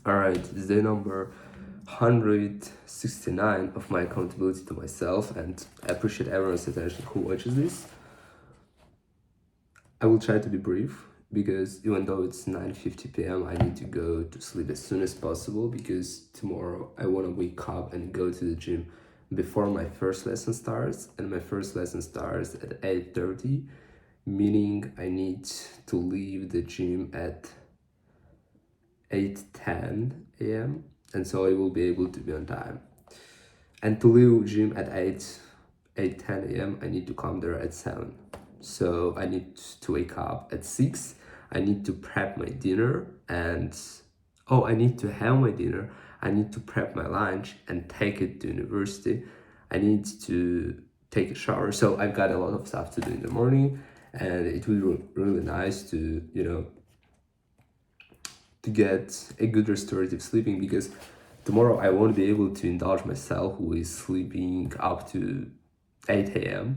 Alright, this is day number 169 of my accountability to myself, and I appreciate everyone's attention who watches this. I will try to be brief because even though it's 9:50 p.m., I need to go to sleep as soon as possible because tomorrow I want to wake up and go to the gym before my first lesson starts, and my first lesson starts at 8:30, meaning I need to leave the gym at 8:10 a.m. and so I will be able to be on time. And to leave gym at 8:10 a.m. I need to come there at 7. So I need to wake up at 6. I need to prep my dinner and I need to have my dinner. I need to prep my lunch and take it to university. I need to take a shower. So I've got a lot of stuff to do in the morning, and it will be really nice to, to get a good restorative sleeping because tomorrow I won't be able to indulge myself with sleeping up to 8 a.m.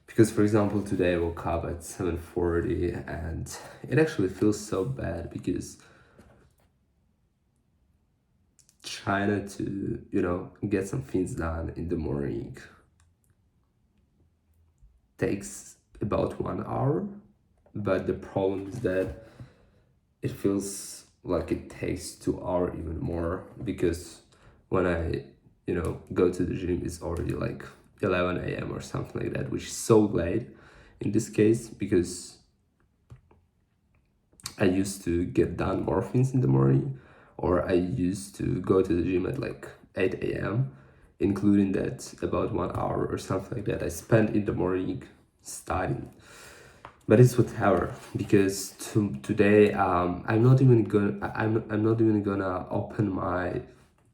Because, for example, today I woke up at 7:40 and it actually feels so bad because trying to, get some things done in the morning takes about 1 hour. But the problem is that it feels like it takes 2 hours even more because when I, go to the gym, it's already like 11 a.m. or something like that, which is so late in this case because I used to get done more things in the morning, or I used to go to the gym at like 8 a.m., including that about 1 hour or something like that I spent in the morning studying. But it's whatever because today I'm not even gonna I'm not even gonna open my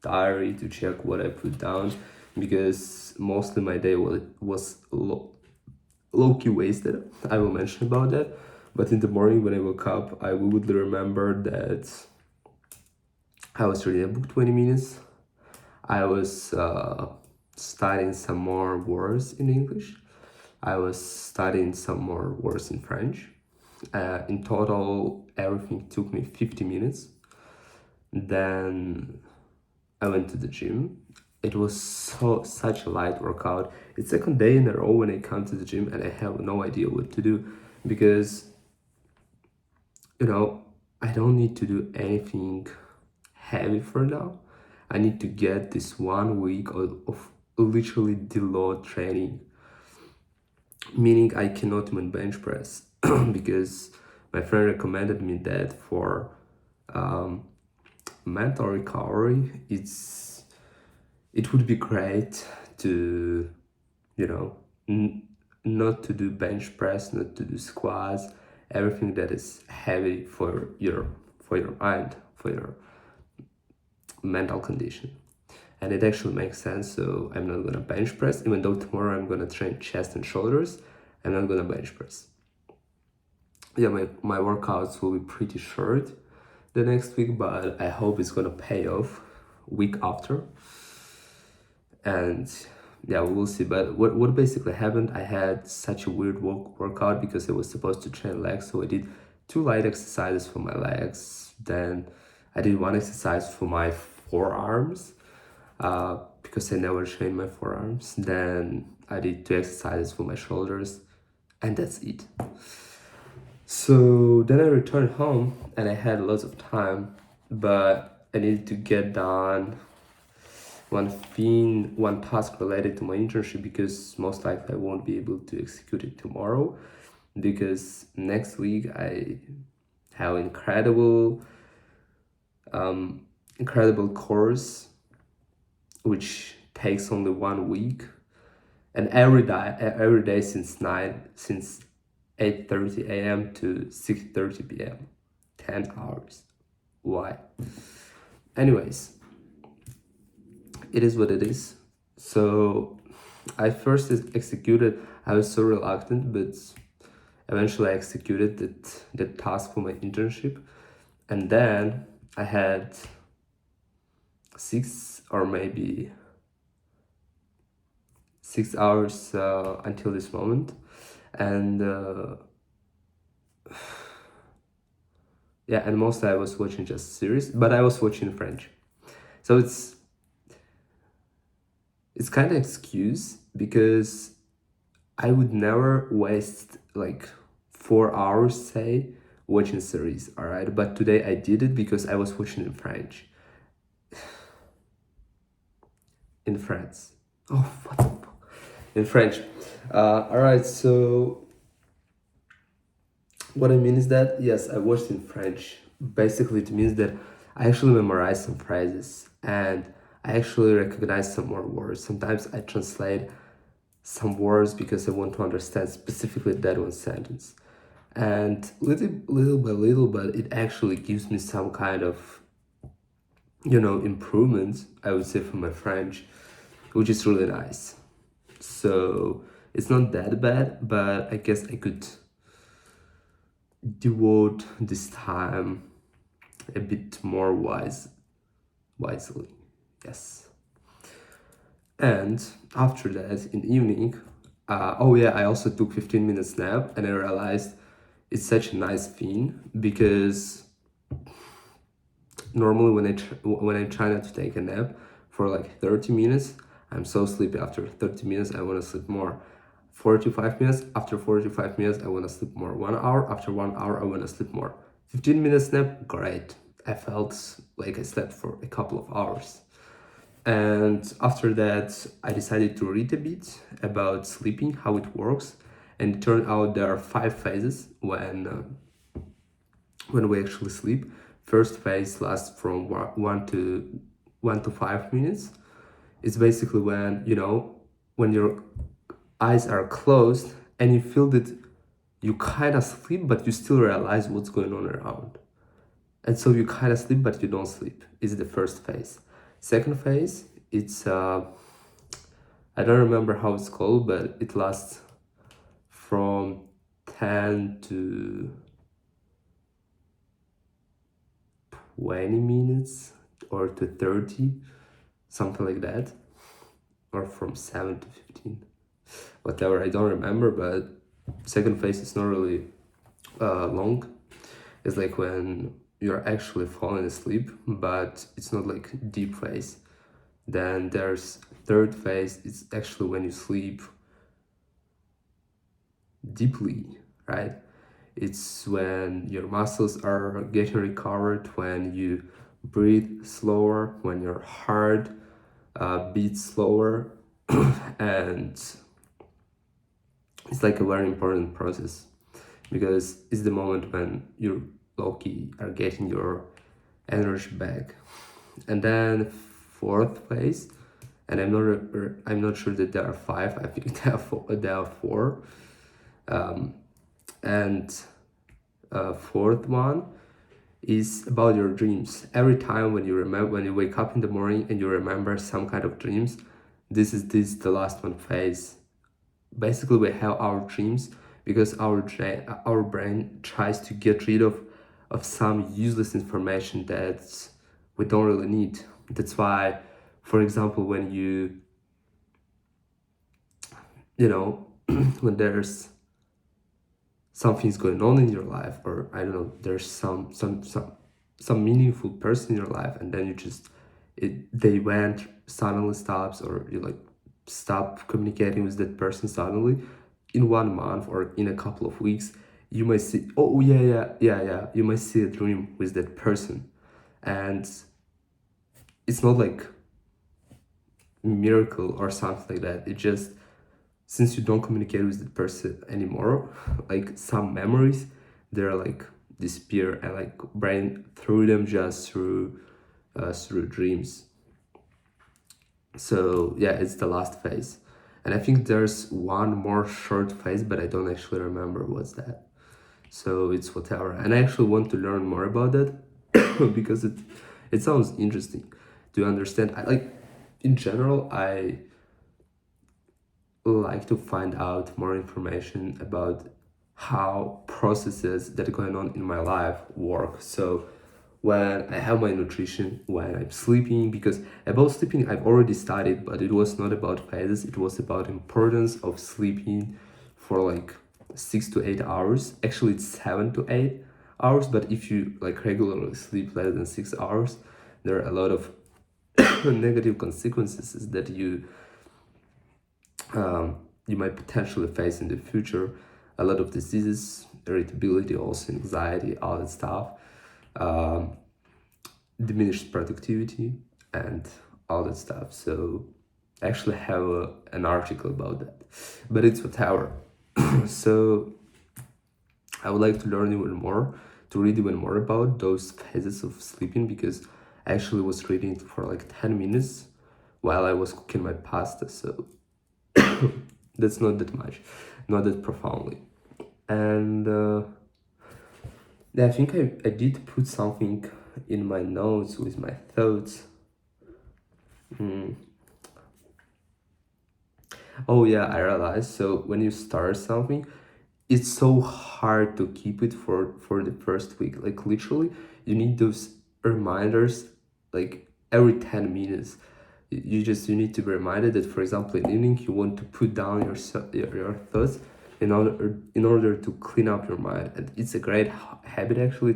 diary to check what I put down because mostly my day was low-key wasted. I will mention about that. But in the morning when I woke up, I would remember that I was reading a book 20 minutes. I was studying some more words in English. I was studying some more words in French. In total, everything took me 50 minutes. Then I went to the gym. It was such a light workout. It's second day in a row when I come to the gym and I have no idea what to do because I don't need to do anything heavy for now. I need to get this 1 week of literally deload training, meaning I cannot even bench press because my friend recommended me that for mental recovery it would be great to not to do bench press, not to do squats, everything that is heavy for your mind, for your mental condition. And it actually makes sense, so I'm not gonna bench press, even though tomorrow I'm gonna train chest and shoulders. I'm not gonna bench press. Yeah, my workouts will be pretty short the next week, but I hope it's gonna pay off week after. And yeah, we will see. But what basically happened, I had such a weird workout because I was supposed to train legs, so I did 2 light exercises for my legs, then I did 1 exercise for my forearms because I never trained my forearms, then I did 2 exercises for my shoulders, and that's it. So then I returned home and I had lots of time, but I needed to get done one task related to my internship because most likely I won't be able to execute it tomorrow because next week I have incredible course which takes only 1 week, and every day since 8:30 a.m. to 6:30 p.m. 10 hours. Why? Anyways, it is what it is. So I first executed, I was so reluctant, but eventually I executed the task for my internship. And then I had 6 hours until this moment. And Yeah, and mostly I was watching just series, but I was watching French. So it's kind of excuse because I would never waste like 4 hours, say, watching series, all right? But today I did it because I was watching in French. In France. Oh, what the fuck? In French. All right, so what I mean is that, yes, I watched in French. Basically, it means that I actually memorized some phrases and I actually recognize some more words. Sometimes I translate some words because I want to understand specifically that one sentence. And little by little, but it actually gives me some kind of, improvement, I would say, for my French, which is really nice. So it's not that bad, but I guess I could devote this time a bit more wisely. Yes. And after that, in the evening, oh yeah, I also took 15 minutes nap, and I realized it's such a nice thing because normally when I try not to take a nap for like 30 minutes, I'm so sleepy. After 30 minutes, I want to sleep more. 45 minutes, after 45 minutes, I want to sleep more. 1 hour, after 1 hour, I want to sleep more. 15 minutes nap, great. I felt like I slept for a couple of hours. And after that, I decided to read a bit about sleeping, how it works. And it turned out there are 5 phases when we actually sleep. First phase lasts from 1 to 5 minutes. It's basically when your eyes are closed and you feel that you kind of sleep, but you still realize what's going on around. And so you kind of sleep, but you don't sleep. Is the first phase. Second phase, it's I don't remember how it's called, but it lasts from 10 to 20 minutes or to 30, something like that, or from 7 to 15, whatever, I don't remember. But second phase is not really long. It's like when you're actually falling asleep, but it's not like deep phase. Then there's third phase. It's actually when you sleep deeply, right? It's when your muscles are getting recovered, when you breathe slower, when your heart beats slower, and it's like a very important process because it's the moment when you low-key are getting your energy back. And then fourth phase, and I'm not sure that there are 5. I think there are 4. And fourth one is about your dreams. Every time when you wake up in the morning and you remember some kind of dreams, this is the last one phase. Basically, we have our dreams because our brain tries to get rid of some useless information that we don't really need. That's why, for example, when when there's something's going on in your life, or I don't know, there's some meaningful person in your life, and then they went suddenly stops, or you like stop communicating with that person suddenly in 1 month or in a couple of weeks, you might see, oh yeah, you might see a dream with that person. And it's not like miracle or something like that. It just, since you don't communicate with the person anymore, like some memories, they're like disappear, and like brain through them just through dreams. So yeah, it's the last phase. And I think there's one more short phase, but I don't actually remember what's that. So it's whatever. And I actually want to learn more about that because it sounds interesting to understand. I like, in general, I like to find out more information about how processes that are going on in my life work. So when I have my nutrition, when I'm sleeping, because about sleeping I've already studied, but it was not about phases, it was about importance of sleeping for like 6 to 8 hours. Actually, it's 7 to 8 hours, but if you like regularly sleep less than 6 hours, there are a lot of negative consequences that you might potentially face in the future. A lot of diseases, irritability, also anxiety, all that stuff, um, diminished productivity, and all that stuff. So I actually have an article about that, but it's whatever. So I would like to learn even more, to read even more about those phases of sleeping, because I actually was reading it for like 10 minutes while I was cooking my pasta. So that's not that much, not that profoundly. And yeah, I think I did put something in my notes with my thoughts. Mm. Oh yeah, I realized. So when you start something, it's so hard to keep it for the first week. Like literally, you need those reminders like every 10 minutes. You need to be reminded that, for example, in the evening you want to put down your thoughts in order to clean up your mind. And it's a great habit actually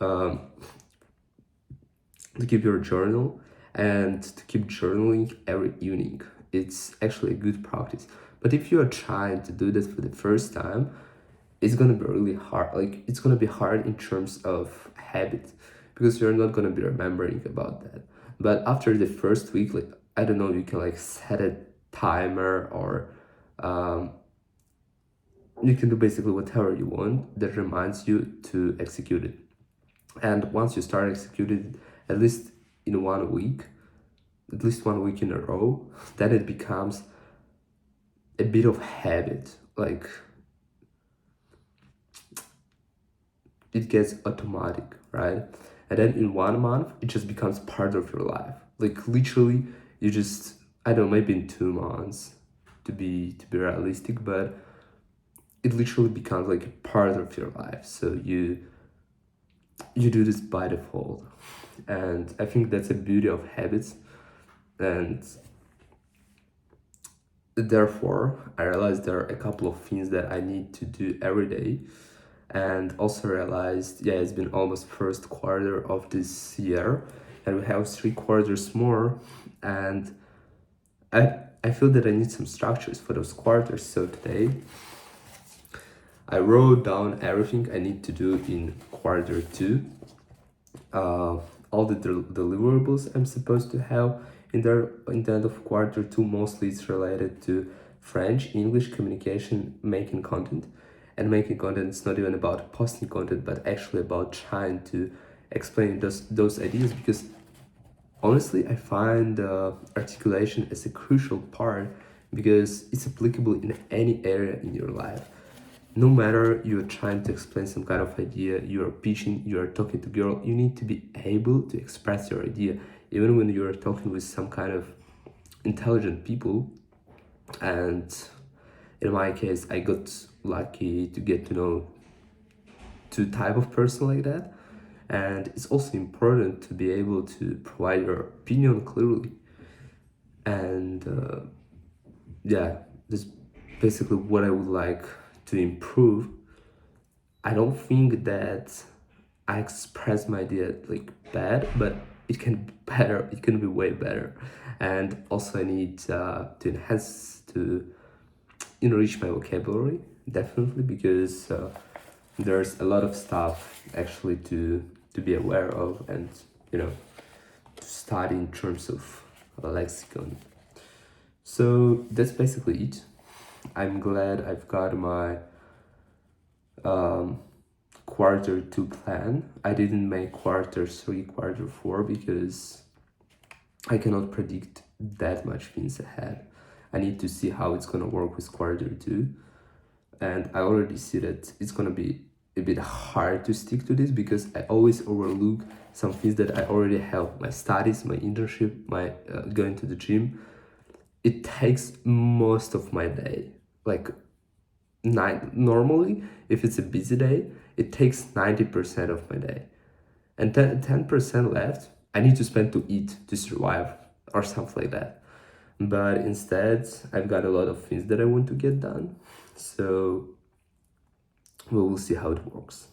um, to keep your journal and to keep journaling every evening. It's actually a good practice. But if you are trying to do this for the first time, it's gonna be really hard. Like it's gonna be hard in terms of habit, because you're not gonna be remembering about that. But after the first week, like I don't know, you can like set a timer, or um, you can do basically whatever you want that reminds you to execute it. And once you start executing it, at least in 1 week, at least 1 week in a row, then it becomes a bit of habit. Like it gets automatic, right? And then in 1 month, it just becomes part of your life. Like literally, you just, I don't know, maybe in 2 months to be realistic, but it literally becomes like a part of your life. So you do this by default. And I think that's the beauty of habits. And therefore, I realized there are a couple of things that I need to do every day. And also realized, yeah, it's been almost first quarter of this year, and we have 3 quarters more. And I feel that I need some structures for those quarters. So today, I wrote down everything I need to do in quarter 2, all the deliverables I'm supposed to have in the end of quarter 2. Mostly it's related to French, English communication, making content. And making content is not even about posting content, but actually about trying to explain those ideas, because honestly, I find articulation as a crucial part, because it's applicable in any area in your life. No matter you're trying to explain some kind of idea, you're pitching, you're talking to girl, you need to be able to express your idea, even when you're talking with some kind of intelligent people. And in my case, I got lucky to get to know two type of person like that. And it's also important to be able to provide your opinion clearly. And yeah, that's basically what I would like to improve. I don't think that I express my idea like bad, but it can be better. It can be way better. And also, I need to enhance, to enrich my vocabulary, definitely, because there's a lot of stuff actually to be aware of, and to study in terms of lexicon. So that's basically it. I'm glad I've got my um, quarter 2 plan. I didn't make quarter 3, quarter 4, because I cannot predict that much things ahead. I need to see how it's gonna work with quarter 2. And I already see that it's gonna be a bit hard to stick to this, because I always overlook some things that I already have: my studies, my internship, my going to the gym. It takes most of my day. Like normally, if it's a busy day, it takes 90% of my day, and 10% left I need to spend to eat, to survive, or something like that. But instead, I've got a lot of things that I want to get done. So we will see how it works.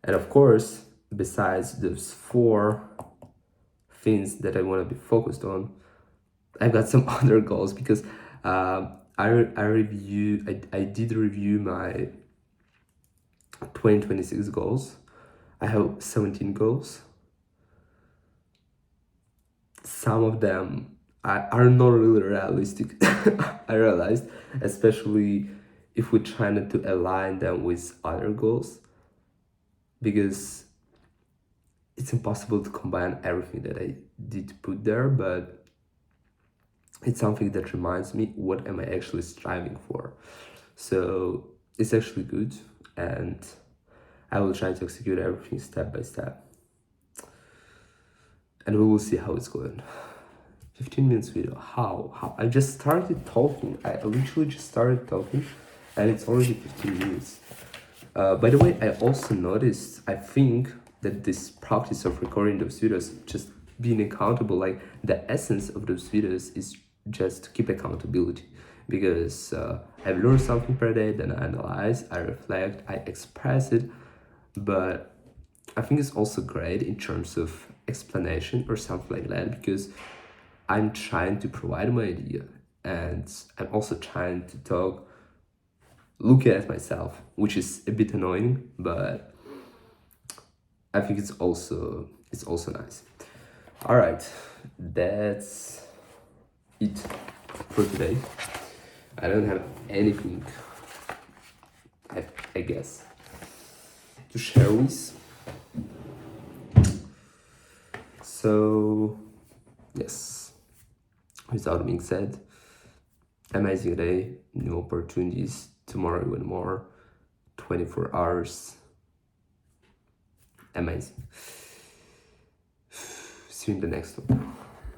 And of course, besides those 4 things that I want to be focused on, I've got some other goals because I did review my 2026 goals. I have 17 goals. Some of them are not really realistic, I realized, especially if we try not to align them with other goals, because it's impossible to combine everything that I did put there, but it's something that reminds me what am I actually striving for. So it's actually good, and I will try to execute everything step by step, and we will see how it's going. 15 minutes video. How? I just started talking. I literally just started talking, and it's already 15 minutes. By the way, I also noticed, I think that this practice of recording those videos, just being accountable, like the essence of those videos is just to keep accountability. Because I've learned something per day, then I analyze, I reflect, I express it. But I think it's also great in terms of explanation or something like that, because I'm trying to provide my idea, and I'm also trying to talk looking at myself, which is a bit annoying, but I think it's also nice. All right, that's it for today. I don't have anything, I guess, to share with. So yes, without being said, amazing day, new opportunities, tomorrow even more, 24 hours, amazing. See you in the next one.